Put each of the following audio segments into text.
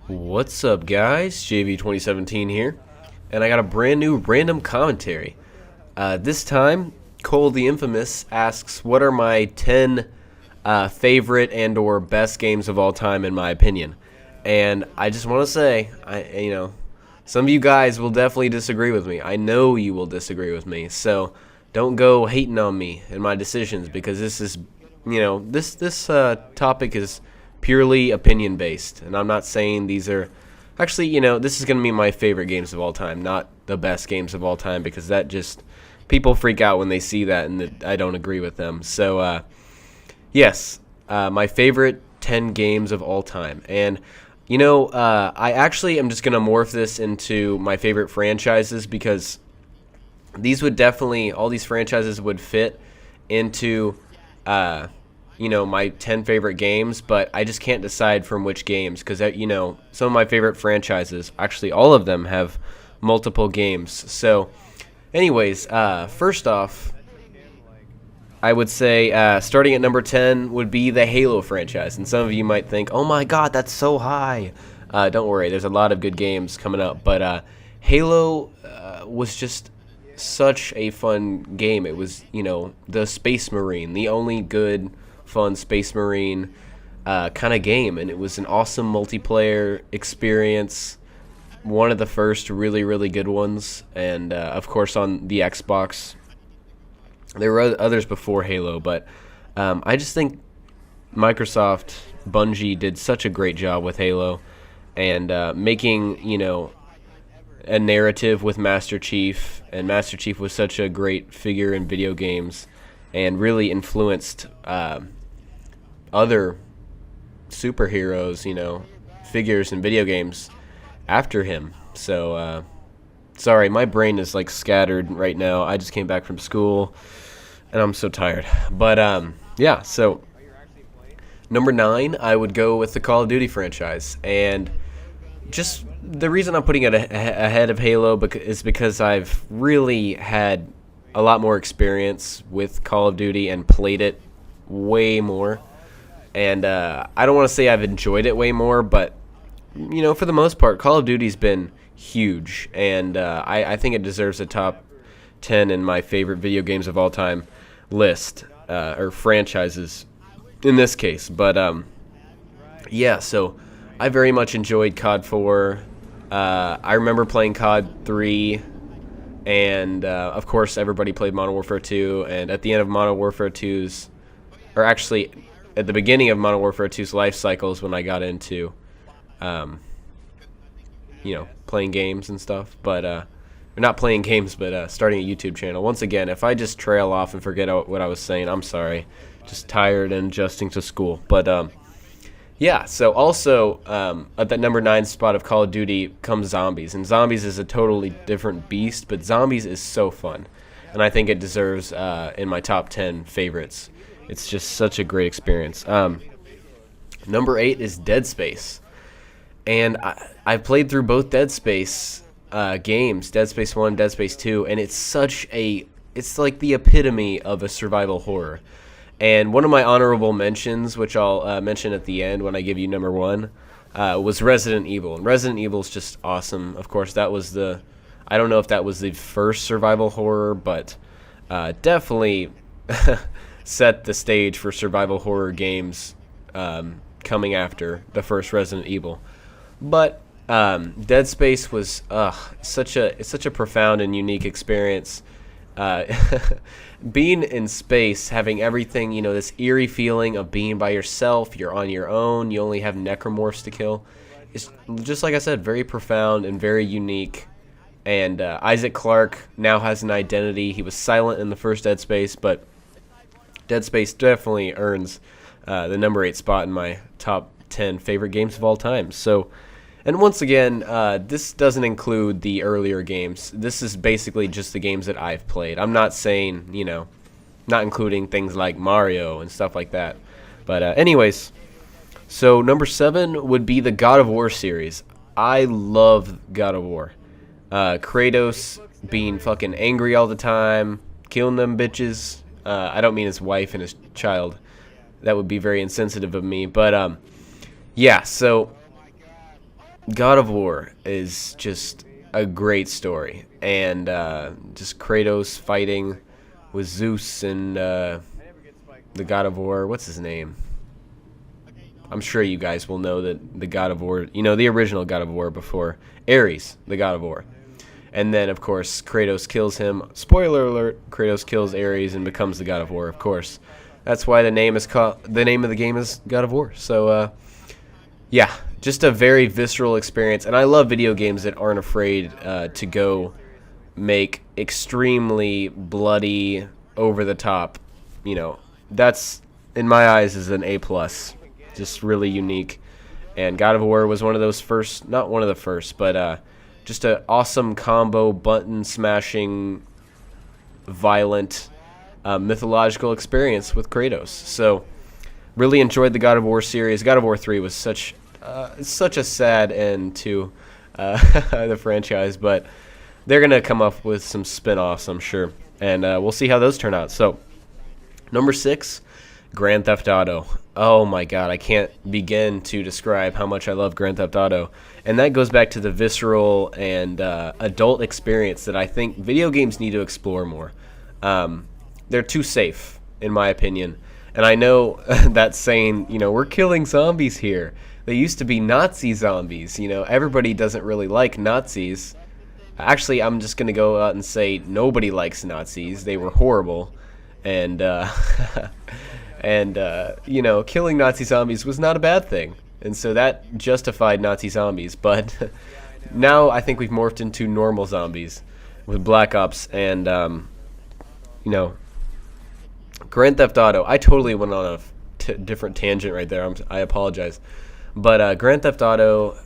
What's up, guys? JV2017 here, and I got a brand new random commentary. This time, Cole the Infamous asks, "What are my 10 favorite and/or best games of all time, in my opinion?" And I just want to say, some of you guys will definitely disagree with me. I know you will disagree with me, so don't go hating on me and my decisions because this is, this topic is purely opinion based, and I'm not saying these are actually, this is going to be my favorite games of all time, not the best games of all time, because that just people freak out when they see that, and I don't agree with them. So yes, my favorite 10 games of all time. And I actually am just going to morph this into my favorite franchises, because these would definitely, all these franchises would fit into my 10 favorite games, but I just can't decide from which games, because some of my favorite franchises, actually all of them, have multiple games. So anyways, first off, I would say starting at number 10 would be the Halo franchise. And some of you might think, oh my god, that's so high. Don't worry, there's a lot of good games coming up, but Halo was just such a fun game. It was, the Space Marine, the only good fun Space Marine kind of game, and it was an awesome multiplayer experience, one of the first really, really good ones. And of course on the Xbox. There were others before Halo, but I just think Microsoft, Bungie, did such a great job with Halo, and making, a narrative with Master Chief, and Master Chief was such a great figure in video games, and really influenced other superheroes, figures in video games after him. So, sorry, my brain is like scattered right now. I just came back from school, and I'm so tired. But, yeah, so number 9, I would go with the Call of Duty franchise. And just the reason I'm putting it ahead of Halo is because I've really had a lot more experience with Call of Duty and played it way more. And I don't want to say I've enjoyed it way more, but, for the most part, Call of Duty's been huge. And I think it deserves a top 10 in my favorite video games of all time list, or franchises in this case. But, yeah, so I very much enjoyed COD 4. I remember playing COD 3. And, of course, everybody played Modern Warfare 2. And at the end of Modern Warfare 2's, or actually at the beginning of Modern Warfare 2's life cycles, when I got into, playing games and stuff. But, or not playing games, but starting a YouTube channel. Once again, if I just trail off and forget what I was saying, I'm sorry. Just tired and adjusting to school. But, yeah, so also at that number 9 spot of Call of Duty comes Zombies. And Zombies is a totally different beast, but Zombies is so fun. And I think it deserves in my top 10 favorites. It's just such a great experience. Number 8 is Dead Space. And I've played through both Dead Space games, Dead Space 1, Dead Space 2, and it's like the epitome of a survival horror. And one of my honorable mentions, which I'll mention at the end when I give you number 1, was Resident Evil. And Resident Evil is just awesome. Of course, that was I don't know if that was the first survival horror, but definitely set the stage for survival horror games coming after the first Resident Evil. But Dead Space was such a profound and unique experience. Being in space, having everything, this eerie feeling of being by yourself, you're on your own, you only have necromorphs to kill. It's just, like I said, very profound and very unique. And Isaac Clarke now has an identity. He was silent in the first Dead Space, but Dead Space definitely earns the number 8 spot in my top 10 favorite games of all time. So, and once again, this doesn't include the earlier games. This is basically just the games that I've played. I'm not saying, not including things like Mario and stuff like that. But anyways, so number 7 would be the God of War series. I love God of War. Kratos being fucking angry all the time, killing them bitches. I don't mean his wife and his child. That would be very insensitive of me. But, yeah, so God of War is just a great story, and just Kratos fighting with Zeus and the God of War. What's his name? I'm sure you guys will know that the God of War, the original God of War before Ares, the God of War. And then, of course, Kratos kills him. Spoiler alert, Kratos kills Ares and becomes the God of War, of course. That's why the name of the game is God of War. So, yeah, just a very visceral experience. And I love video games that aren't afraid to go make extremely bloody, over-the-top. That's, in my eyes, is an A+. Just really unique. And God of War was one of those first, not one of the first, but just an awesome combo, button-smashing, violent, mythological experience with Kratos. So, really enjoyed the God of War series. God of War 3 was such a sad end to the franchise, but they're going to come up with some spin-offs, I'm sure. And we'll see how those turn out. So, number 6, Grand Theft Auto. Oh my god, I can't begin to describe how much I love Grand Theft Auto. And that goes back to the visceral and adult experience that I think video games need to explore more. They're too safe, in my opinion. And I know that saying, we're killing zombies here. They used to be Nazi zombies. Everybody doesn't really like Nazis. Actually, I'm just going to go out and say nobody likes Nazis. They were horrible. And, killing Nazi zombies was not a bad thing. And so that justified Nazi zombies. But now I think we've morphed into normal zombies with Black Ops and, Grand Theft Auto. I totally went on a different tangent right there. I apologize. But Grand Theft Auto,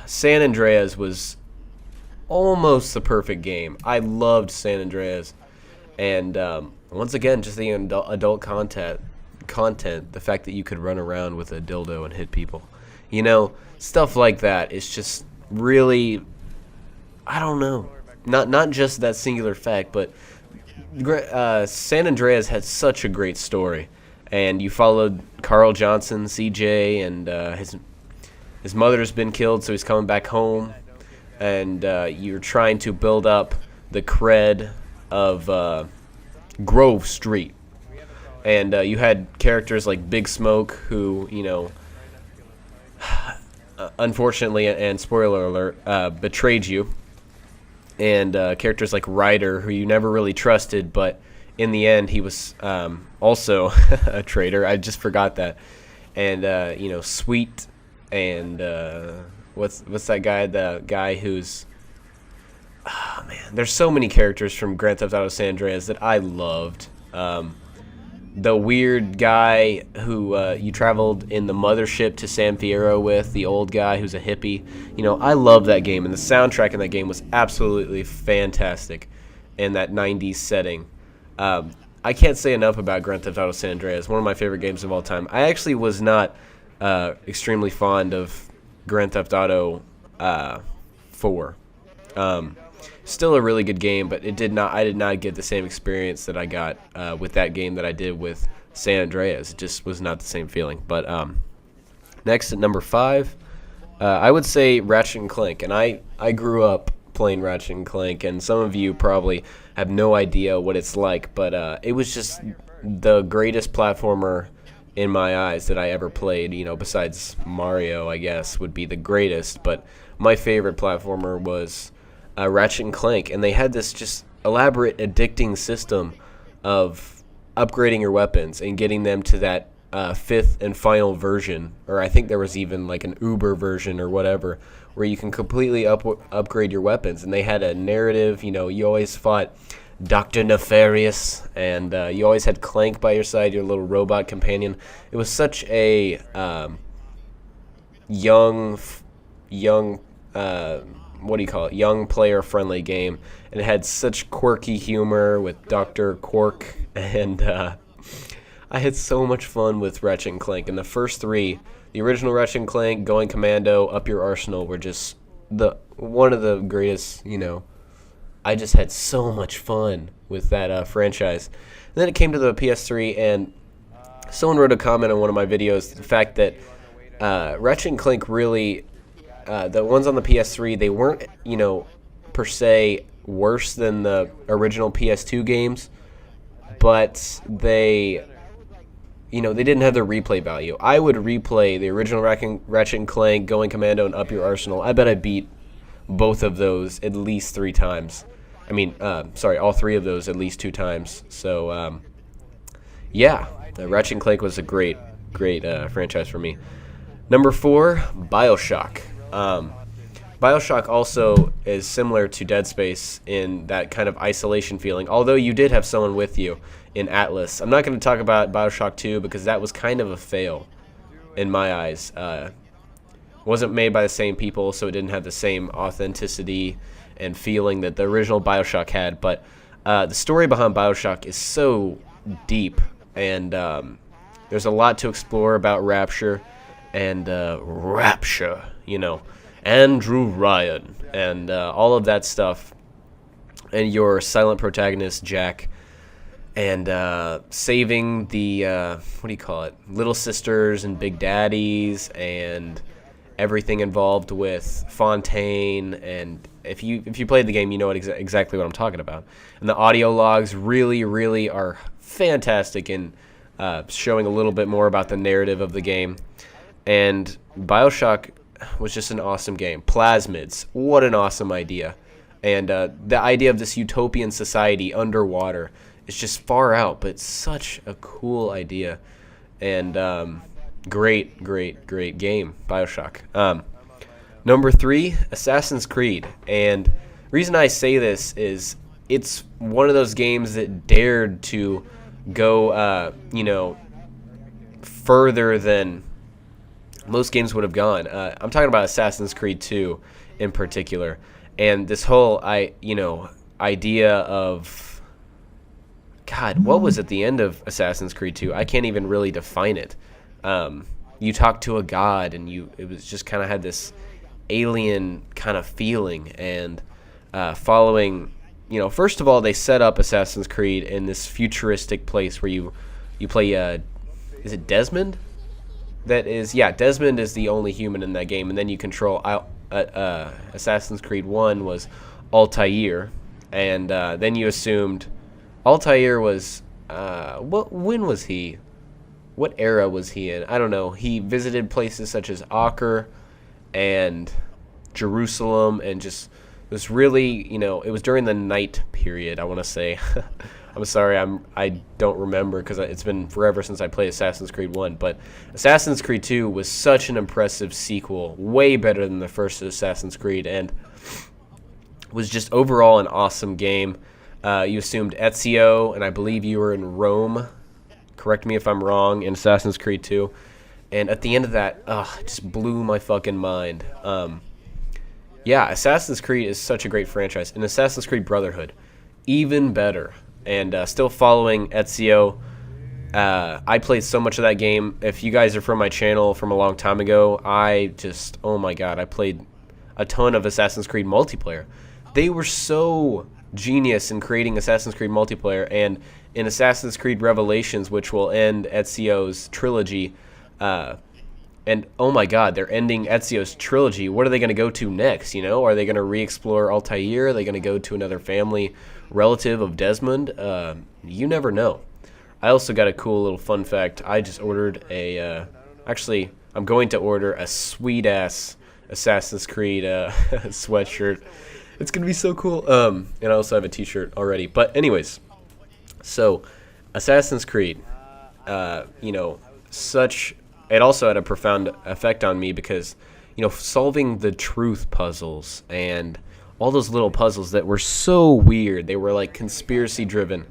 San Andreas was almost the perfect game. I loved San Andreas. And once again, just the adult content, the fact that you could run around with a dildo and hit people. Stuff like that is just really, I don't know. Not just that singular fact, but San Andreas had such a great story. And you followed Carl Johnson, CJ, and his mother's been killed, so he's coming back home. And you're trying to build up the cred of Grove Street. And you had characters like Big Smoke, who, unfortunately, and spoiler alert, betrayed you. And characters like Ryder, who you never really trusted, but in the end, he was also a traitor. I just forgot that. And, Sweet, and what's that guy? The guy who's... Oh, man. There's so many characters from Grand Theft Auto San Andreas that I loved. The weird guy who you traveled in the mothership to San Fierro with, the old guy who's a hippie. I love that game, and the soundtrack in that game was absolutely fantastic in that 90s setting. I can't say enough about Grand Theft Auto San Andreas, one of my favorite games of all time. I actually was not extremely fond of Grand Theft Auto 4. Still a really good game, but I did not get the same experience that I got with that game that I did with San Andreas. It just was not the same feeling. But next at number 5, I would say Ratchet and Clank. And I grew up playing Ratchet and Clank, and some of you probably have no idea what it's like, but it was just the greatest platformer in my eyes that I ever played. Besides Mario, I guess, would be the greatest, but my favorite platformer was Ratchet and Clank, and they had this just elaborate, addicting system of upgrading your weapons and getting them to that 5th and final version, or I think there was even like an Uber version or whatever, where you can completely upgrade your weapons. And they had a narrative. You always fought Dr. Nefarious, and you always had Clank by your side, your little robot companion. It was such a young young player-friendly game, and it had such quirky humor with Dr. Quark, and I had so much fun with Ratchet and Clank. And the first 3, the original Ratchet and Clank, Going Commando, Up Your Arsenal, were just one of the greatest. I just had so much fun with that franchise. And then it came to the PS3, and someone wrote a comment on one of my videos, the fact that Ratchet and Clank really the ones on the PS3, they weren't, per se worse than the original PS2 games, but they didn't have the replay value. I would replay the original Ratchet and Clank, Going Commando, and Up Your Arsenal. I bet I beat both of those at least 3 times. All 3 of those at least 2 times. So, Ratchet and Clank was a great franchise for me. Number 4, BioShock. BioShock also is similar to Dead Space in that kind of isolation feeling, although you did have someone with you in Atlas. I'm not going to talk about BioShock 2 because that was kind of a fail in my eyes. Wasn't made by the same people, so it didn't have the same authenticity and feeling that the original BioShock had. But the story behind BioShock is so deep, and there's a lot to explore about Rapture and Rapture, Andrew Ryan, and all of that stuff, and your silent protagonist, Jack, and saving the, little sisters and big daddies, and everything involved with Fontaine, and if you played the game, you know exactly what I'm talking about. And the audio logs really, really are fantastic in showing a little bit more about the narrative of the game. And BioShock was just an awesome game. Plasmids, what an awesome idea. And the idea of this utopian society underwater is just far out, but such a cool idea. And great game, BioShock. Number 3, Assassin's Creed. And the reason I say this is it's one of those games that dared to go, further than most games would have gone. I'm talking about Assassin's Creed 2 in particular. And this whole, idea of, God, what was at the end of Assassin's Creed 2? I can't even really define it. You talk to a god, and it was just kind of had this alien kind of feeling. And following, first of all, they set up Assassin's Creed in this futuristic place where you play, is it Desmond? Desmond is the only human in that game, and then you control. Assassin's Creed 1 was Altair, and then you assumed Altair was when was he? What era was he in? I don't know. He visited places such as Acre and Jerusalem, and just was really, it was during the night period, I want to say. I'm sorry, I don't remember because it's been forever since I played Assassin's Creed 1. But Assassin's Creed 2 was such an impressive sequel, way better than the first Assassin's Creed, and was just overall an awesome game. You assumed Ezio, and I believe you were in Rome. Correct me if I'm wrong, in Assassin's Creed 2. And at the end of that, it just blew my fucking mind. Assassin's Creed is such a great franchise. And Assassin's Creed Brotherhood, even better. And still following Ezio. I played so much of that game. If you guys are from my channel from a long time ago, oh my god, I played a ton of Assassin's Creed multiplayer. They were so genius in creating Assassin's Creed multiplayer, and in Assassin's Creed Revelations, which will end Ezio's trilogy, and oh my god, they're ending Ezio's trilogy. What are they going to go to next? Are they going to re-explore Altair? Are they going to go to another family relative of Desmond? You never know. I also got a cool little fun fact. I just ordered I'm going to order a sweet-ass Assassin's Creed sweatshirt. It's going to be so cool. And I also have a t-shirt already. But anyways, so Assassin's Creed, it also had a profound effect on me because, solving the truth puzzles and all those little puzzles that were so weird, they were like conspiracy driven,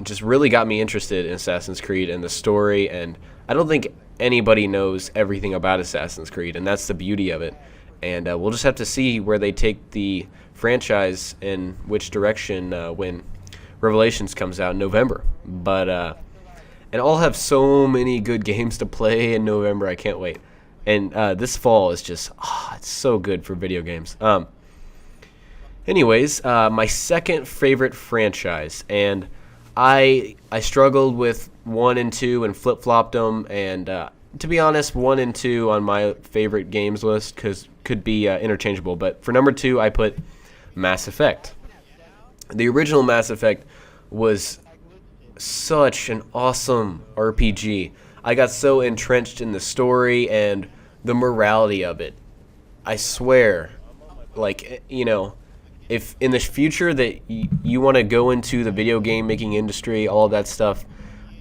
just really got me interested in Assassin's Creed and the story. And I don't think anybody knows everything about Assassin's Creed, and that's the beauty of it. And we'll just have to see where they take the franchise and which direction when Revelations comes out in November. But and I'll have so many good games to play in November. I can't wait. And this fall is just, it's so good for video games. Anyways, my second favorite franchise, and I struggled with 1 and 2 and flip-flopped them, and to be honest, 1 and 2 on my favorite games list because could be interchangeable. But for number 2, I put Mass Effect. The original Mass Effect was such an awesome RPG. I got so entrenched in the story and the morality of it. I swear, like, you know, if in the future that you want to go into the video game making industry, all of that stuff,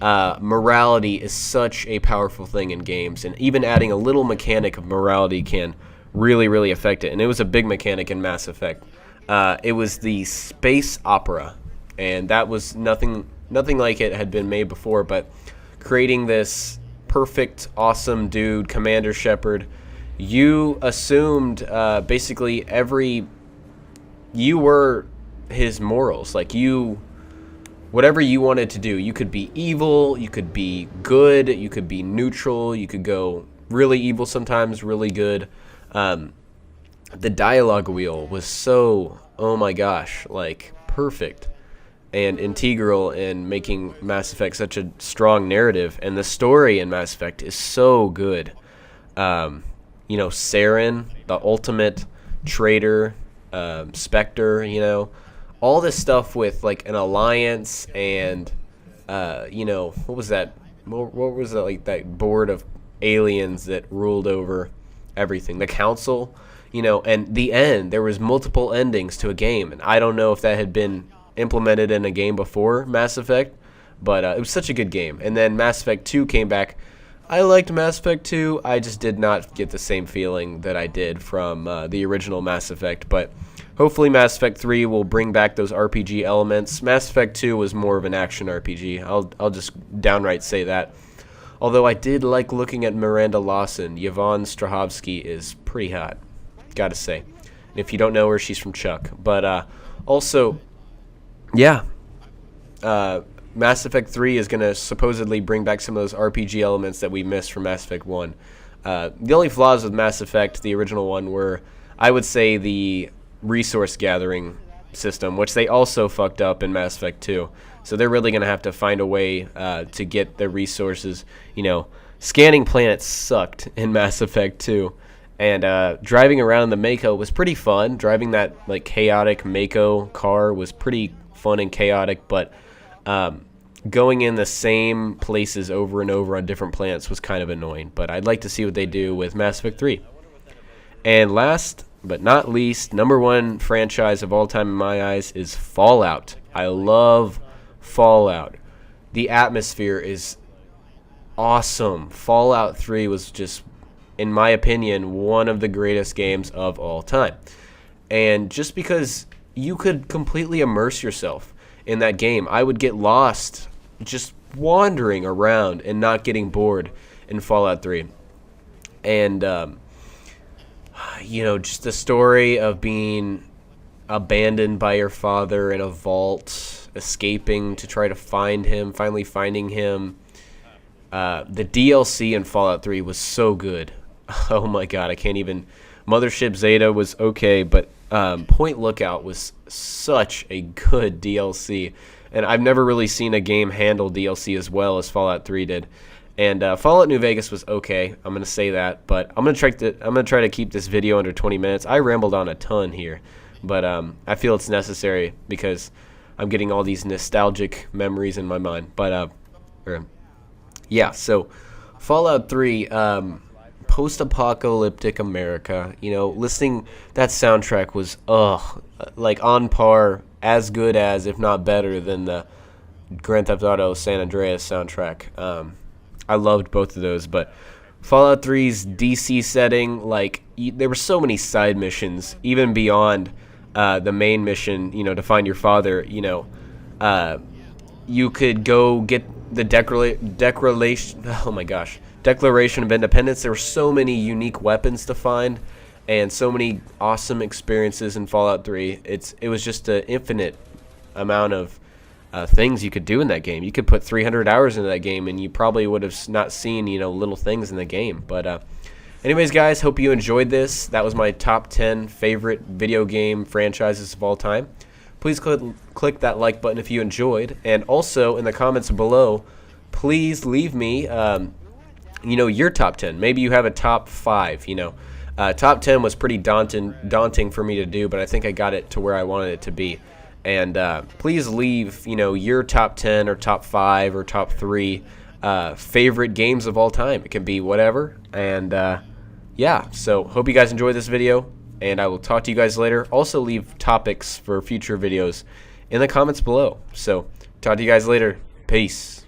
morality is such a powerful thing in games, and even adding a little mechanic of morality can really, really affect it. And it was a big mechanic in Mass Effect. It was the space opera, and that was nothing like it had been made before, but creating this perfect, awesome dude, Commander Shepard, you assumed basically you were his morals. Like, whatever you wanted to do, you could be evil, you could be good, you could be neutral, you could go really evil sometimes, really good. The dialogue wheel was so, oh my gosh, like, perfect and integral in making Mass Effect such a strong narrative. And the story in Mass Effect is so good. You know, Saren, the ultimate traitor, Spectre, you know, all this stuff with, like, an alliance and, you know, what was that, like, that board of aliens that ruled over everything, the council, you know, and the end, there was multiple endings to a game, and I don't know if that had been implemented in a game before Mass Effect, but it was such a good game. And then Mass Effect 2 came back. I liked Mass Effect 2. I just did not get the same feeling that I did from the original Mass Effect, but hopefully Mass Effect 3 will bring back those RPG elements. Mass Effect 2 was more of an action RPG. I'll just downright say that. Although I did like looking at Miranda Lawson. Yvonne Strahovski is pretty hot, gotta say. And if you don't know her, she's from Chuck. But also, yeah, Mass Effect 3 is going to supposedly bring back some of those RPG elements that we missed from Mass Effect 1. The only flaws with Mass Effect, the original one, were, I would say, the resource gathering system, which they also fucked up in Mass Effect 2. So they're really going to have to find a way to get the resources. You know, scanning planets sucked in Mass Effect 2. And driving around in the Mako was pretty fun. Driving that, like, chaotic Mako car was pretty fun and chaotic, but going in the same places over and over on different planets was kind of annoying. But I'd like to see what they do with Mass Effect 3. And last but not least, number 1 franchise of all time in my eyes is Fallout. I love Fallout. The atmosphere is awesome. Fallout 3 was just, in my opinion, one of the greatest games of all time. And just because you could completely immerse yourself in that game, I would get lost just wandering around and not getting bored in Fallout 3. And, you know, just the story of being abandoned by your father in a vault, escaping to try to find him, finally finding him. The DLC in Fallout 3 was so good. Oh my god, I can't even... Mothership Zeta was okay, but Point Lookout was such a good DLC. And I've never really seen a game handle DLC as well as Fallout 3 did. And Fallout New Vegas was okay. I'm gonna say that, but I'm gonna try to keep this video under 20 minutes. I rambled on a ton here, but I feel it's necessary because I'm getting all these nostalgic memories in my mind. But yeah, so Fallout 3, post-apocalyptic America. You know, listening, that soundtrack was like on par, as good as, if not better than, the Grand Theft Auto San Andreas soundtrack. I loved both of those, but Fallout 3's DC setting, like, there were so many side missions, even beyond the main mission, you know, to find your father. You know, you could go get the Declaration of Independence. There were so many unique weapons to find, and so many awesome experiences in Fallout 3. It was just an infinite amount of things you could do in that game. You could put 300 hours into that game, and you probably would have not seen, you know, little things in the game. But anyways, guys, hope you enjoyed this. That was my top 10 favorite video game franchises of all time. Please click that like button if you enjoyed, and also in the comments below, please leave me your top 10. Maybe you have a top 5. Top 10 was pretty daunting for me to do, but I think I got it to where I wanted it to be. And please leave, your top 10 or top 5 or top 3 favorite games of all time. It can be whatever. And yeah, so hope you guys enjoyed this video, and I will talk to you guys later. Also leave topics for future videos in the comments below. So talk to you guys later. Peace.